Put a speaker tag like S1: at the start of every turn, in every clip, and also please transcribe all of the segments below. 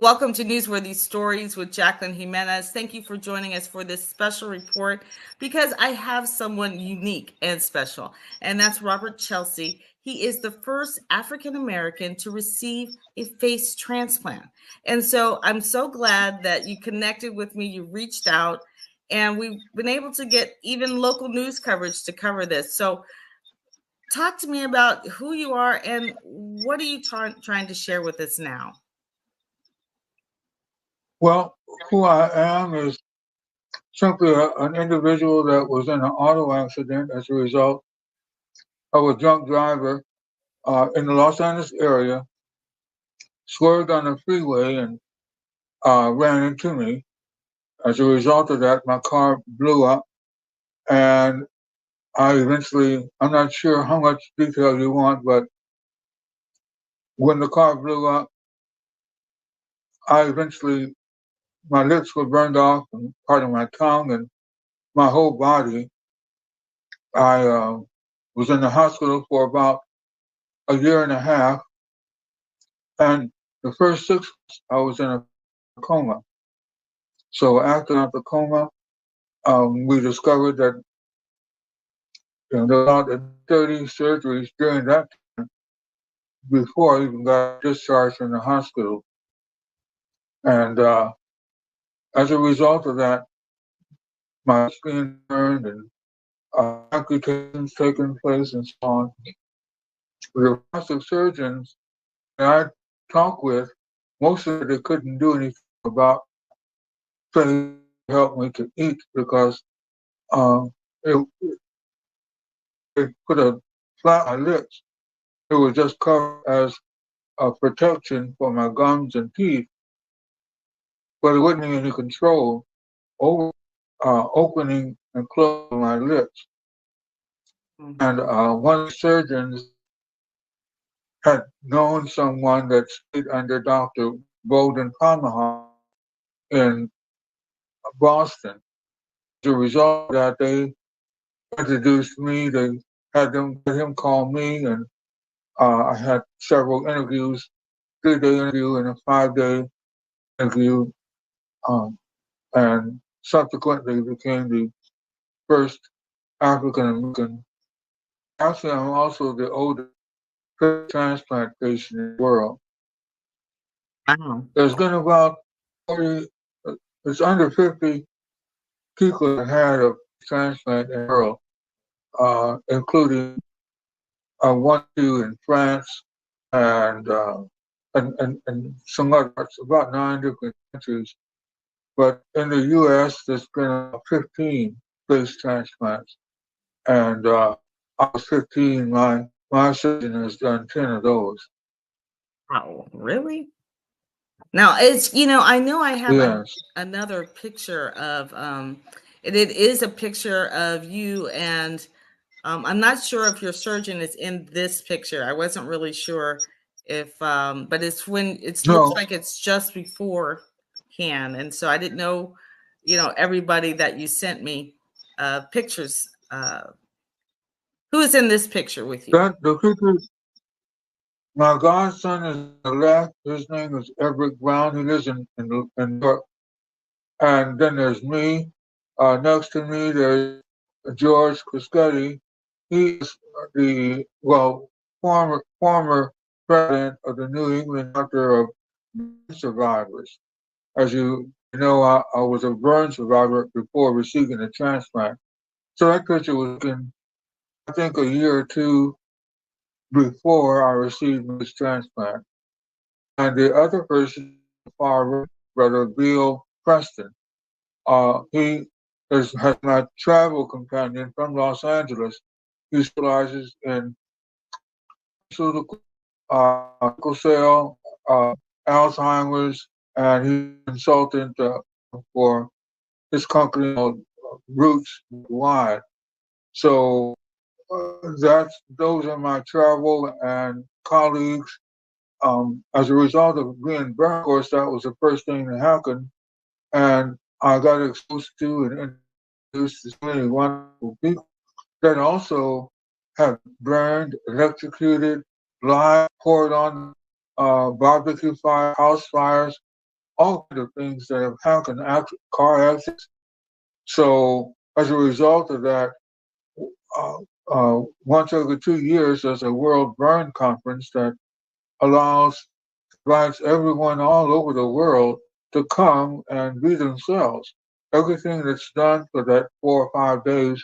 S1: Welcome to Newsworthy Stories with Jacqueline Jimenez. Thank you for joining us for this special report because I have someone unique and special, and that's Robert Chelsea. He is the first African American to receive a face transplant. And so I'm so glad that you connected with me, you reached out, and we've been able to get even local news coverage to cover this. So talk to me about who you are and what are you trying to share with us now?
S2: Well, who I am is simply an individual that was in an auto accident as a result of a drunk driver in the Los Angeles area, swerved on the freeway and ran into me. As a result of that, my car blew up, and I'm not sure how much detail you want, but when the car blew up, my lips were burned off and part of my tongue and my whole body. I was in the hospital for about a year and a half, and the first 6 months I was in a coma. So after the coma, we discovered that there were about 30 surgeries during that time before I even got discharged from the hospital. And as a result of that, my skin burned and amputations taking place and so on. The plastic surgeons that I talked with, most of it they couldn't do anything about, trying to help me to eat because um, it, they put a flat on my lips. It was just covered as a protection for my gums and teeth, but it wasn't any control over opening and closing my lips. And one of the surgeons had known someone that stayed under Dr. Bolden Tomahawk in Boston. As a result of that, they introduced me. They had him call me, and I had several interviews, 3-day interview and a 5-day interview, um, and subsequently became the first African American. Actually, I'm also the oldest transplant patient in the world.
S1: Wow.
S2: There's been about 40, it's under 50 people that had a transplant in the world, including one, two in France, and, and some other parts, about 9 different countries. But in the U.S., there's been about 15 face transplants, and I was 15. My surgeon has done 10 of those.
S1: Wow, really? Now it's I know I have
S2: Yes.
S1: another picture of it is a picture of you and I'm not sure if your surgeon is in this picture. I wasn't really sure if but it's when it looks
S2: No,
S1: like it's just beforehand, and so I didn't know, everybody that you sent me pictures. Who is in this picture with you?
S2: the people, my godson is on the left. His name is Everett Brown. He lives in New York. And then there's me. Next to me, there's George Criscetti. He is the, well, former president of the New England Chapter of Burn Survivors. As you know, I was a burn survivor before receiving a transplant. So that picture was taken, I think, a year or two before I received this transplant. And the other person, far right, Brother Bill Preston, he has my travel companion from Los Angeles. He specializes in pharmaceutical, sickle cell, Alzheimer's, and he's a consultant for his company called Roots Wide. So those are my travel and colleagues. As a result of being burned, of course, that was the first thing that happened, and I got exposed to and introduced to so many wonderful people that also have burned, electrocuted, live poured on barbecue fire, house fires. all kinds of things that have happened, car accidents. So as a result of that, uh, once every 2 years, there's a World Burn Conference that allows, invites everyone all over the world to come and be themselves. Everything that's done for that 4 or 5 days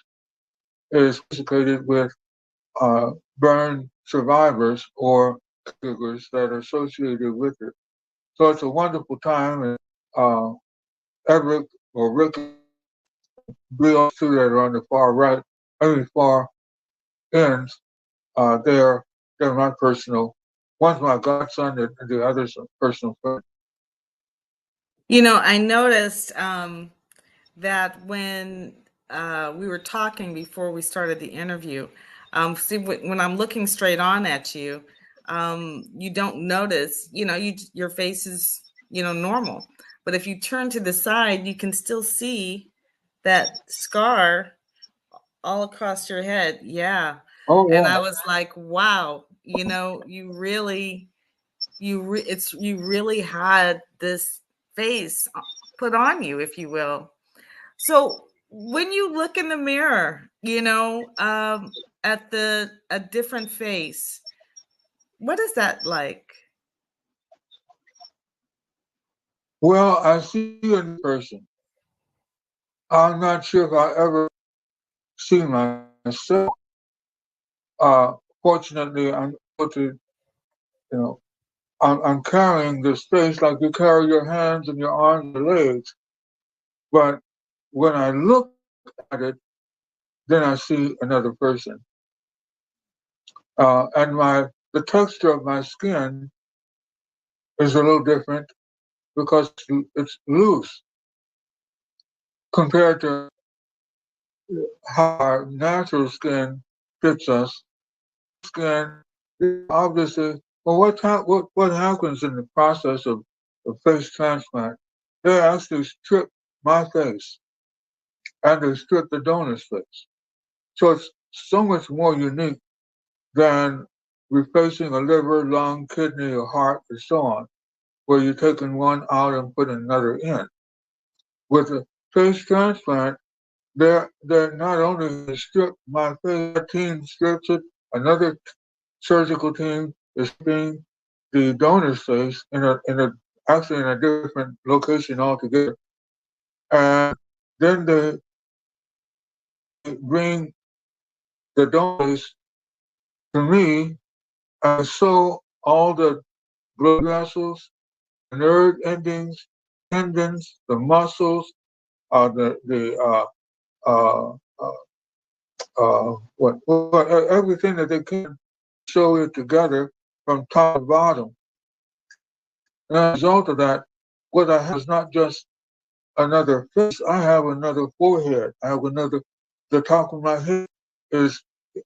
S2: is consecrated with uh, burn survivors or caregivers that are associated with it. So it's a wonderful time. And uh, Everett or Rick, those two that are on the far right, far ends, they're my personal. One's my godson, and the other's a personal friend.
S1: I noticed that when we were talking before we started the interview, see, when I'm looking straight on at you, you don't notice, your face is, normal. But if you turn to the side, you can still see that scar all across your head. Yeah.
S2: Oh
S1: And
S2: yeah.
S1: I was like, wow, you really, you really had this face put on you, if you will. So when you look in the mirror, at a different face, what is that like?
S2: Well, I see you in person. I'm not sure if I ever see myself. Fortunately, I'm able to, you know, I'm carrying this space like you carry your hands and your arms and your legs. But when I look at it, then I see another person. And the texture of my skin is a little different because it's loose compared to how our natural skin fits us. Skin, obviously, well, what happens in the process of face transplant? They actually strip my face and they strip the donor's face. So it's so much more unique than replacing a liver, lung, kidney, or heart, and so on, where you're taking one out and putting another in. With a face transplant, they're not only strip my face, a team strips it, another surgical team is stripping the donor's face actually in a different location altogether. And then they bring the donors to me and sew all the blood vessels, nerve endings, tendons, the muscles, the uh, everything that they can, sew it together from top to bottom. And as a result of that, what I have is not just another face. I have another forehead. I have another. The top of my head is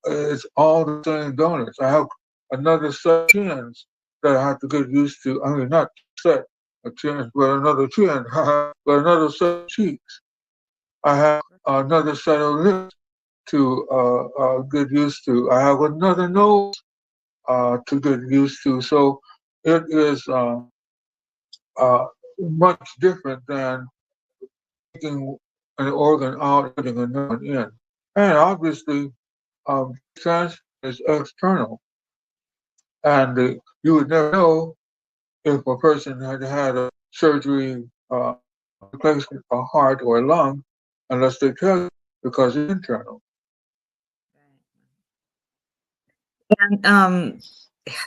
S2: is all the same donors. I have another set of chins that I have to get used to. I mean, not set of chins, but another chin. But another set of cheeks. I have another set of lips to get used to. I have another nose to get used to. So it is uh, much different than taking an organ out and putting another one in. And obviously, transplant is external, and you would never know if a person had had a surgery, replacement a heart or a lung, unless they tell you because it's internal.
S1: And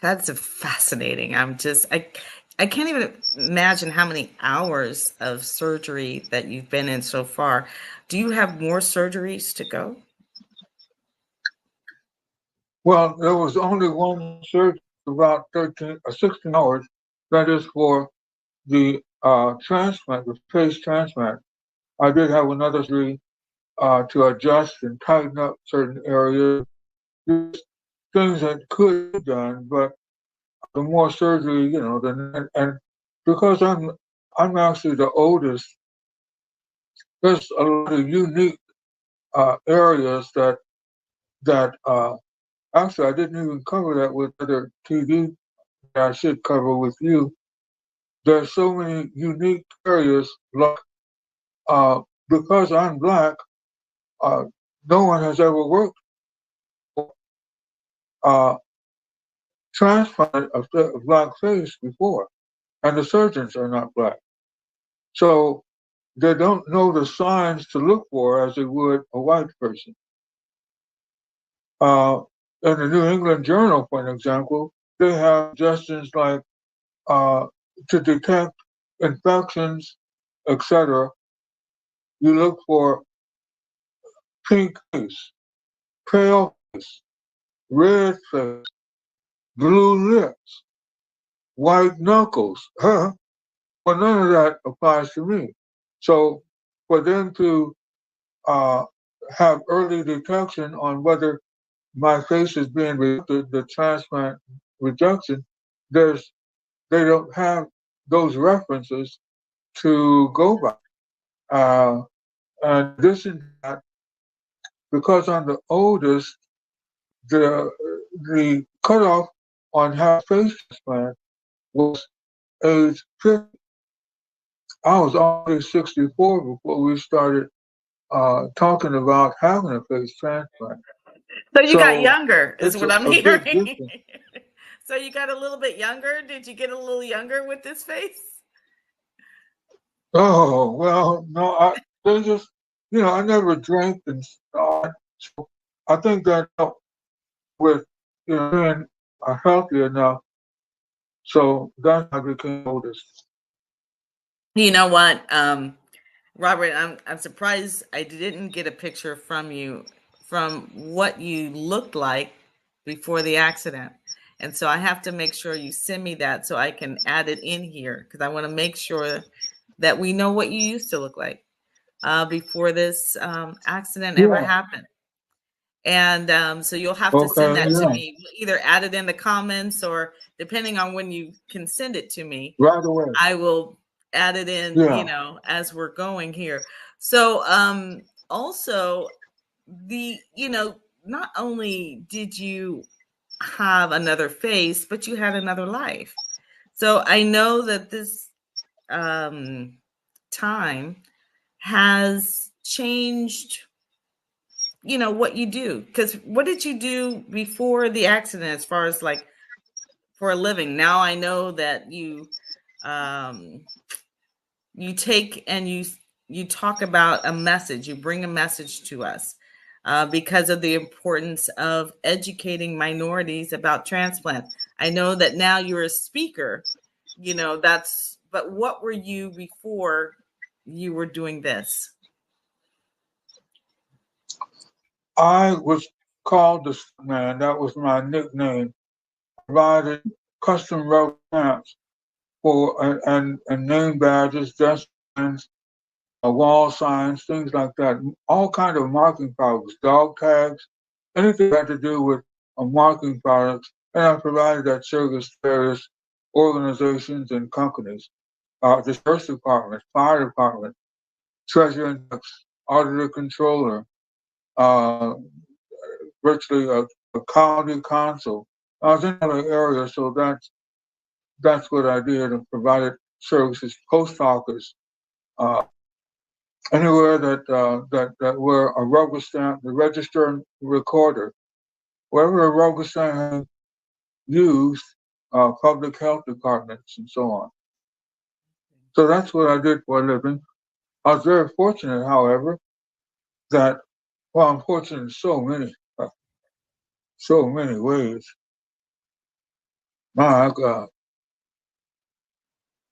S1: that's fascinating. I can't even imagine how many hours of surgery that you've been in so far. Do you have more surgeries to go?
S2: Well, there was only one surgery, about 13 or 16 hours. That is for the transplant, the face transplant. I did have another surgery to adjust and tighten up certain areas. There's things that could be done, but the more surgery, and because I'm actually the oldest, there's a lot of unique areas that actually I didn't even cover that with other TV that I should cover with you. there's so many unique areas. Like because I'm black, uh, no one has ever worked uh, transplanted a black face before, and the surgeons are not black, so they don't know the signs to look for as they would a white person. Uh, in the New England Journal, for an example, they have suggestions like uh, to detect infections, etc. You look for pink face, pale face, red face, blue lips, white knuckles. Huh? Well, none of that applies to me. So for them to uh, have early detection on whether my face is being rejected, the transplant rejection, there's they don't have those references to go by. Uh, in addition to that, because I'm the oldest, the the cutoff on having face transplant was age 50. I was already 64 before we started talking about having a face transplant.
S1: So you got
S2: So
S1: younger, is
S2: it's
S1: what I'm
S2: a big
S1: hearing.
S2: difference.
S1: So you got a little bit younger. Did you get a little younger with this face?
S2: Oh, well, no, they just, I never drank and all that. So I think that helped with, being healthy enough. So that's how I became oldest.
S1: You know what, Robert, I'm surprised I didn't get a picture from you from what you looked like before the accident. And so I have to make sure you send me that so I can add it in here because I want to make sure that we know what you used to look like before this accident ever
S2: Yeah.
S1: happened. And so you'll have to send
S2: Okay.
S1: that to
S2: Yeah.
S1: me. Either add it in the comments or depending on when you can send it to me,
S2: Right away.
S1: I will add it in,
S2: Yeah.
S1: as we're going here. So also not only did you have another face, but you had another life. So I know that this um time has changed what you do, because what did you do before the accident as far as like for a living? Now I know that um you take and you talk about a message, you bring a message to us because of the importance of educating minorities about transplant. I know that now you're a speaker, but what were you before you were doing this?
S2: I was called the man. That was my nickname. Provided custom rubber stamps for and name badges, desk signs, wall signs, things like that. All kind of marking products, dog tags, anything that had to do with marking products. And I provided that service to various organizations and companies. The Sheriff's Department, Fire Department, Treasury and Tax, Auditor Controller, uh, virtually a county council. I was in other areas, so that's what I did and provided services, post office, uh, anywhere that where a rubber stamp, the register and recorder, wherever a rubber stamp had used, public health departments and so on. So that's what I did for a living. I was very fortunate, however, that well, I'm fortunate in so many ways. My God.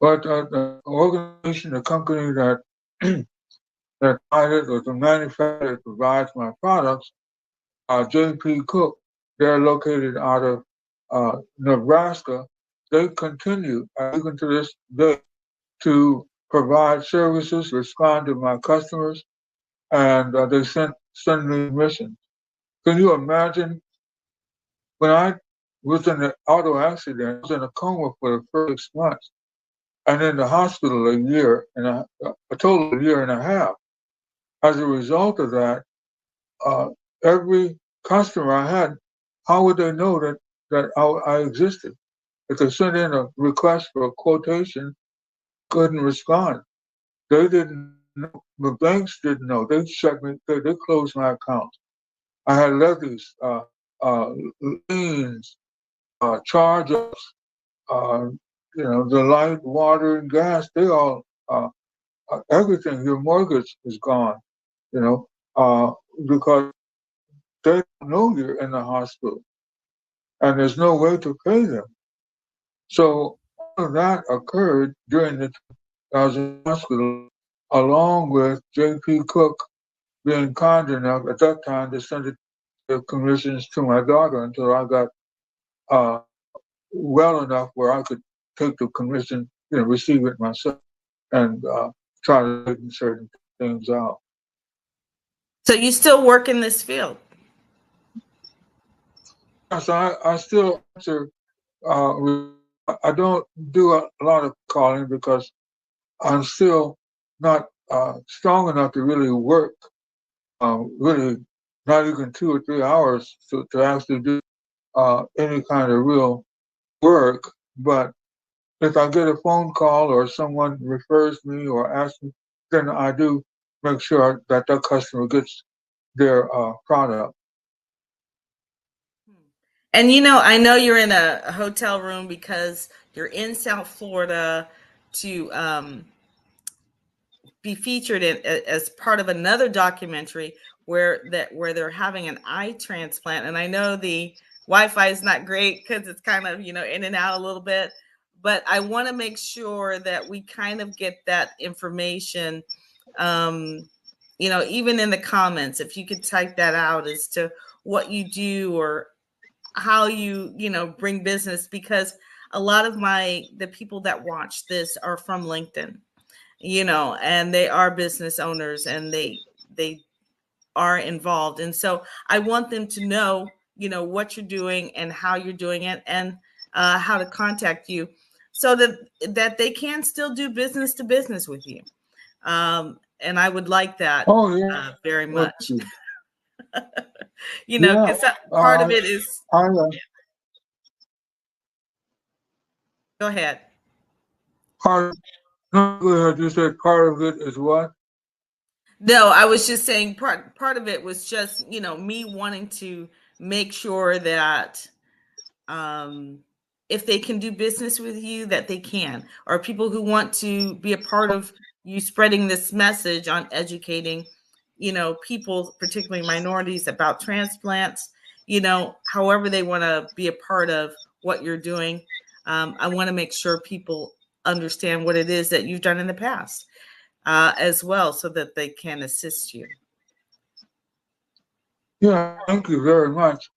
S2: But the organization, the company that that provided or the manufacturer that provides my products, J.P. Cook, they're located out of Nebraska. They continue, even to this day, to provide services, respond to my customers, and they send me missions. Can you imagine when I was in an auto accident? I was in a coma for the first 6 months, and in the hospital a total of a year and a half. As a result of that, uh, every customer I had, how would they know that I existed? If they sent in a request for a quotation, couldn't respond. They didn't know. The banks didn't know. They shut me. They closed my account. I had levies, liens, charge-offs, uh, the light, water, and gas. They all, everything. Your mortgage is gone. You know, because they don't know you're in the hospital, and there's no way to pay them. So all of that occurred during the time I was in the hospital, along with J.P. Cook being kind enough at that time to send the commissions to my daughter until I got uh, well enough where I could take the commission, receive it myself and try to straighten certain things out.
S1: So you still work in this field?
S2: Yes, I still answer. I don't do a lot of calling because I'm still not strong enough to really work, really not even 2 or 3 hours to actually do any kind of real work. But if I get a phone call or someone refers me or asks me, then I do make sure that that customer gets their product.
S1: And I know you're in a hotel room because you're in South Florida to be featured in as part of another documentary where they're having an eye transplant. And I know the Wi-Fi is not great because it's kind of in and out a little bit, but I want to make sure that we kind of get that information. Um, even in the comments, if you could type that out as to what you do or how you bring business, because a lot of the people that watch this are from LinkedIn, and they are business owners and they are involved. And so I want them to know, what you're doing and how you're doing it, and how to contact you so that they can still do business to business with you. And I would like that
S2: Oh yeah,
S1: very
S2: well,
S1: much,
S2: yeah.
S1: because part of it is,
S2: I
S1: go ahead.
S2: part. No, go ahead. You said part of it is what?
S1: No, I was just saying part of it was just, me wanting to make sure that um if they can do business with you, that they can, or people who want to be a part of you spreading this message on educating, people, particularly minorities, about transplants, however they want to be a part of what you're doing. I want to make sure people understand what it is that you've done in the past, as well, so that they can assist you.
S2: Yeah, thank you very much.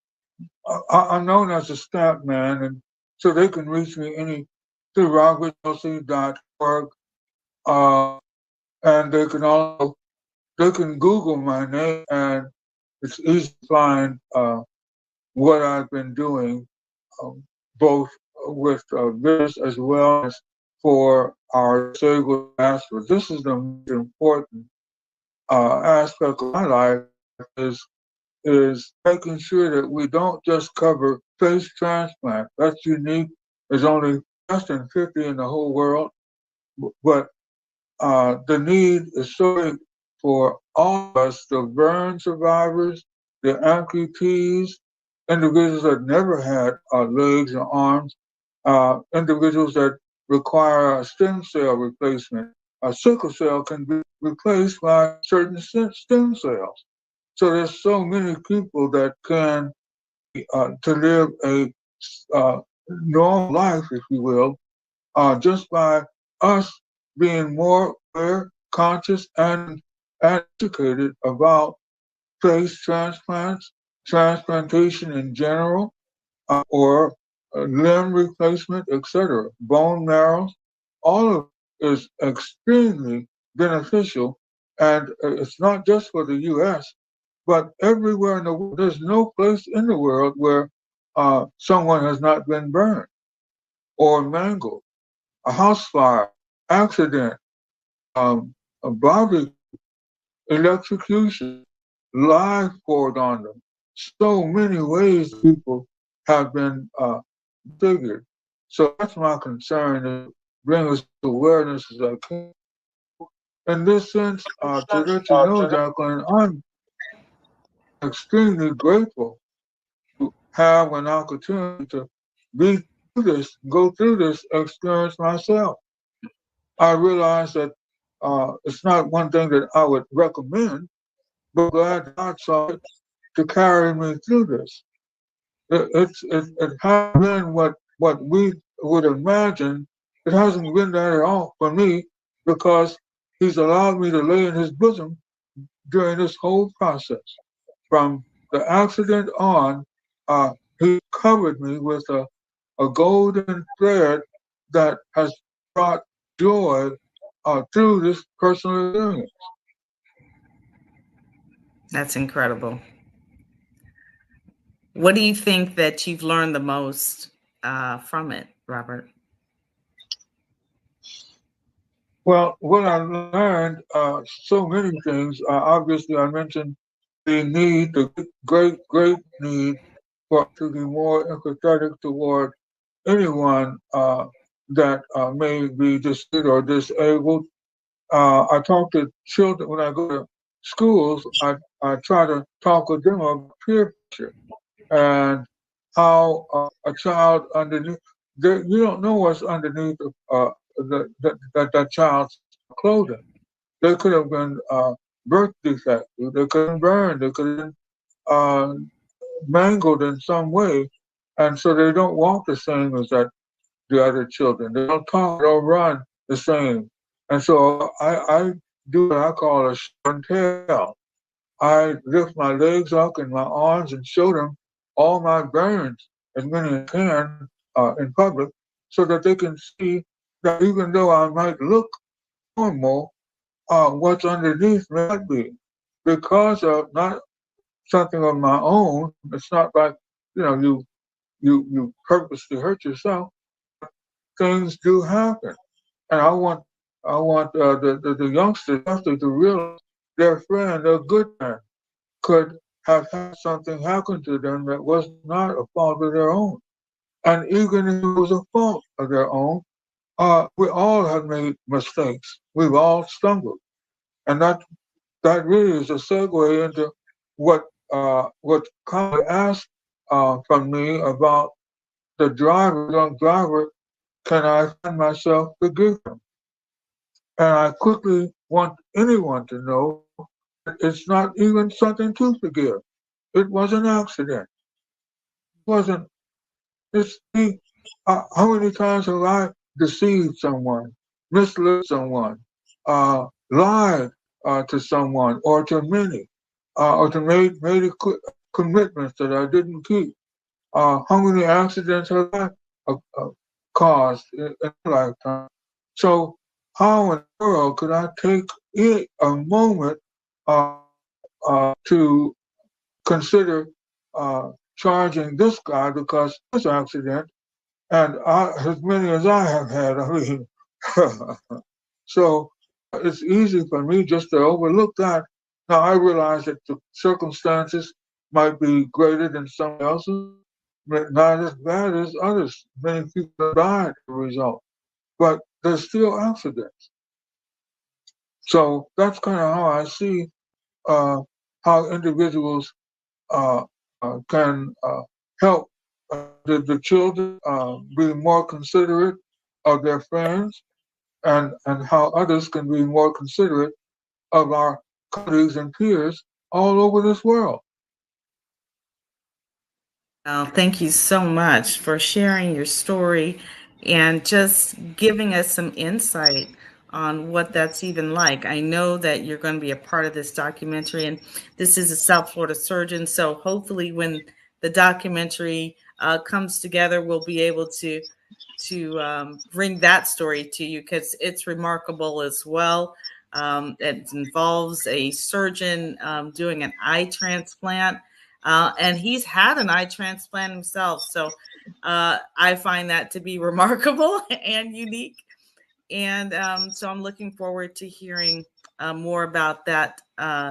S2: I'm known as a stamp man, and so they can reach me through robertchelsea.org, uh, and they can Google my name, and it's easy to find what I've been doing, um, both with this as well as for our disabled diaspora. This is the most important aspect of my life is making sure that we don't just cover face transplant. That's unique. There's only less than 50 in the whole world, but the need is so big for all of us, the burn survivors, the amputees, individuals that never had legs or arms, individuals that require a stem cell replacement. A sickle cell can be replaced by certain stem cells. So there's so many people that can to live a normal life, if you will, just by us being more aware, conscious, and educated about face transplants, transplantation in general, or limb replacement, etc., bone marrow. All of it is extremely beneficial, and it's not just for the U.S., but everywhere in the world. There's no place in the world where someone has not been burned or mangled. A house fire, accident, a barbecue, electrocution, life poured on them. So many ways people have been figured. So that's my concern. bring as much awareness as I can. In this sense, to let you know, Jacqueline, I'm extremely grateful to have an opportunity to be through this, go through this experience myself. I realize that it's not one thing that I would recommend, but glad God saw it to carry me through this. It hasn't been what we would imagine. It hasn't been that at all for me because He's allowed me to lay in His bosom during this whole process. From the accident on, He covered me with a golden thread that has brought joy through this personal experience.
S1: That's incredible. What do you think that you've learned the most from it, Robert?
S2: Well, what I learned, so many things. Obviously, I mentioned the need, the great need for us to be more empathetic toward anyone that may be disabled or disabled. I talk to children when I go to schools. I try to talk with them about peer pressure and how a child underneath, you don't know what's underneath that child's clothing. They could have been birth defective, they could have been burned, they could have been uh, mangled in some way, and so they don't walk the same as the other children. They don't talk, they don't run the same. And so I do what I call a show and tell. I lift my legs up and my arms and show them all my burns, as many as I can, in public, so that they can see that even though I might look normal, what's underneath may not be. Because of not something of my own, it's not like, you purposely hurt yourself. Things do happen. And I want the youngsters especially to realize their friend, their good friend, could have had something happen to them that was not a fault of their own. And even if it was a fault of their own, we all have made mistakes. We've all stumbled. And that really is a segue into what Connie asked from me about the driver, young driver, can I find myself forgive him? And I quickly want anyone to know that it's not even something to forgive. It was an accident. It wasn't. It's me. How many times have I deceived someone, misled someone, lied to someone or to many, or to made commitments that I didn't keep? How many accidents have I caused in a lifetime? So how in the world could I take a moment uh, to consider charging this guy because of his accident, and as many as I have had, I mean, so it's easy for me just to overlook that. Now I realize that the circumstances might be greater than someone else's, but not as bad as others. Many people have died as a result, but there's still accidents. So that's kind of how I see uh, how individuals uh, can help the children be more considerate of their friends, and how others can be more considerate of our colleagues and peers all over this world.
S1: Thank you so much for sharing your story and just giving us some insight on what that's even like. I know that you're going to be a part of this documentary, and this is a South Florida surgeon. So hopefully, when the documentary comes together, we'll be able to bring that story to you because it's remarkable as well. It involves a surgeon doing an eye transplant, and he's had an eye transplant himself. So I find that to be remarkable and unique. And so I'm looking forward to hearing more about that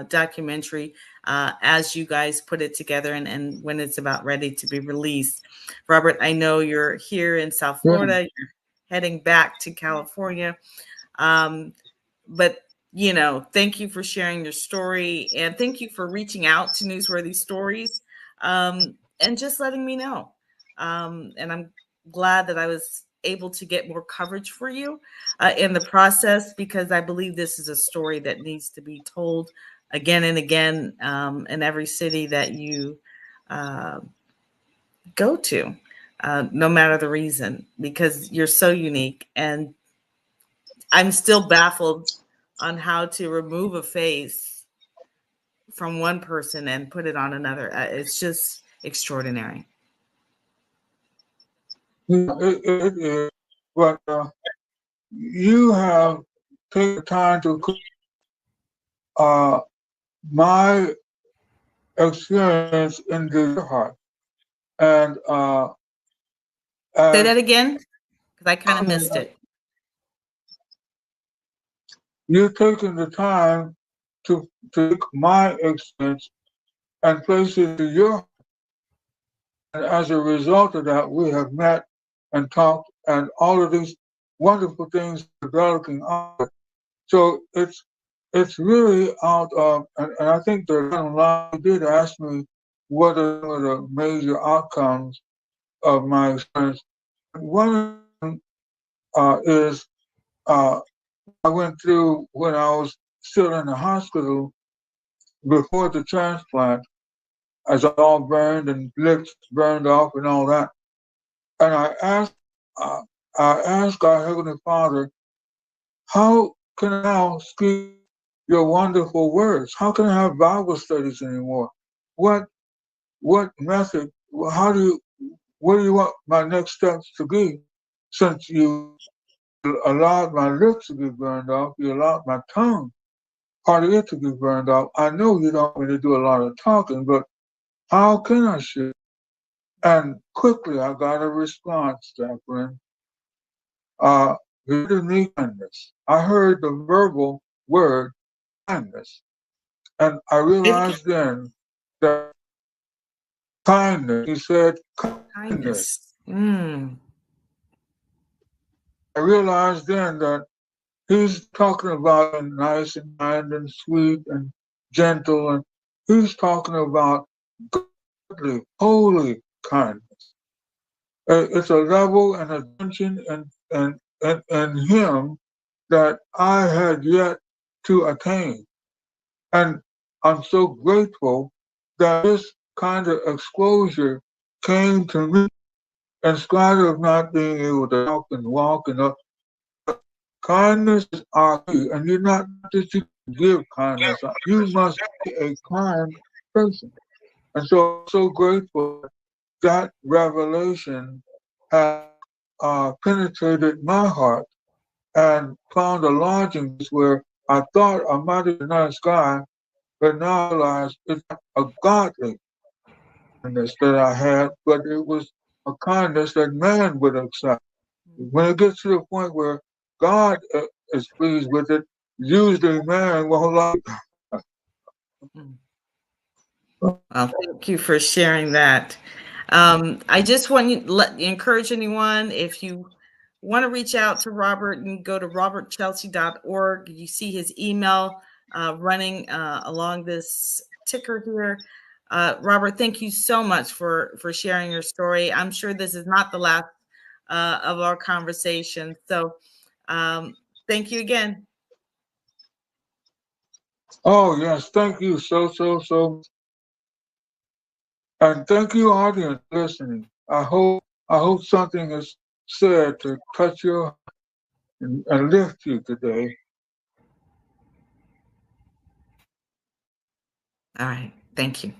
S1: documentary as you guys put it together and when it's about ready to be released. Robert, I know you're here in South
S2: Yeah.
S1: Florida. heading back to California. Um, but thank you for sharing your story, and thank you for reaching out to Newsworthy Stories, and just letting me know. And I'm glad that I was able to get more coverage for you in the process, because I believe this is a story that needs to be told again and again, in every city that you uh, go to, no matter the reason, because you're so unique. And I'm still baffled on how to remove a face from one person and put it on another. It's just extraordinary.
S2: It is, but you have taken time to my experience into your heart, and
S1: Say
S2: as
S1: that again, because I kind of missed it.
S2: you've taken the time to take my experience and place it into your heart, and as a result of that, we have met and talked, and all of these wonderful things developing out of it. So it's really out of, and I think the bottom line did ask me what are some of the major outcomes of my experience. One of them is I went through when I was still in the hospital before the transplant, as I all burned and lips burned off and all that. And uh, I asked our Heavenly Father, how can I now speak your wonderful words? How can I have Bible studies anymore? What what method? How do you? What do you want my next steps to be? Since you allowed my lips to be burned off, you allowed my tongue, part of it, to be burned off. I know you don't want me to do a lot of talking, but how can I share? And quickly I got a response, Jacqueline. Uh, he did me kindness. I heard the verbal word kindness. And I
S1: Say it again.
S2: realized then that kindness, he said kindness.
S1: Kindness. Mm.
S2: I realized then that he's talking about being nice and kind and sweet and gentle, and he's talking about godly, holy kindness. It's a level and a dimension and him that I had yet to attain. And I'm so grateful that this kind of exposure came to me in spite of not being able to talk and walk and kindness is our key. And you're not just you give kindness, you must be a kind person. And so I'm so grateful that revelation has penetrated my heart and found a lodging place where I thought I might have been a nice guy, but now I realize it's a godly kindness that I had, but it was a kindness that man would accept. When it gets to the point where God is pleased with it, usually man won't like
S1: Mm. Well, thank you for sharing that. I just want you encourage anyone, if you want to reach out to Robert, and go to robertchelsea.org. You see his email running along this ticker here. Robert, thank you so much for sharing your story. I'm sure this is not the last of our conversation. So um, thank you again.
S2: Oh yes, thank you so, and thank you audience listening. I hope something is said to touch your heart and lift you today.
S1: All right. Thank you.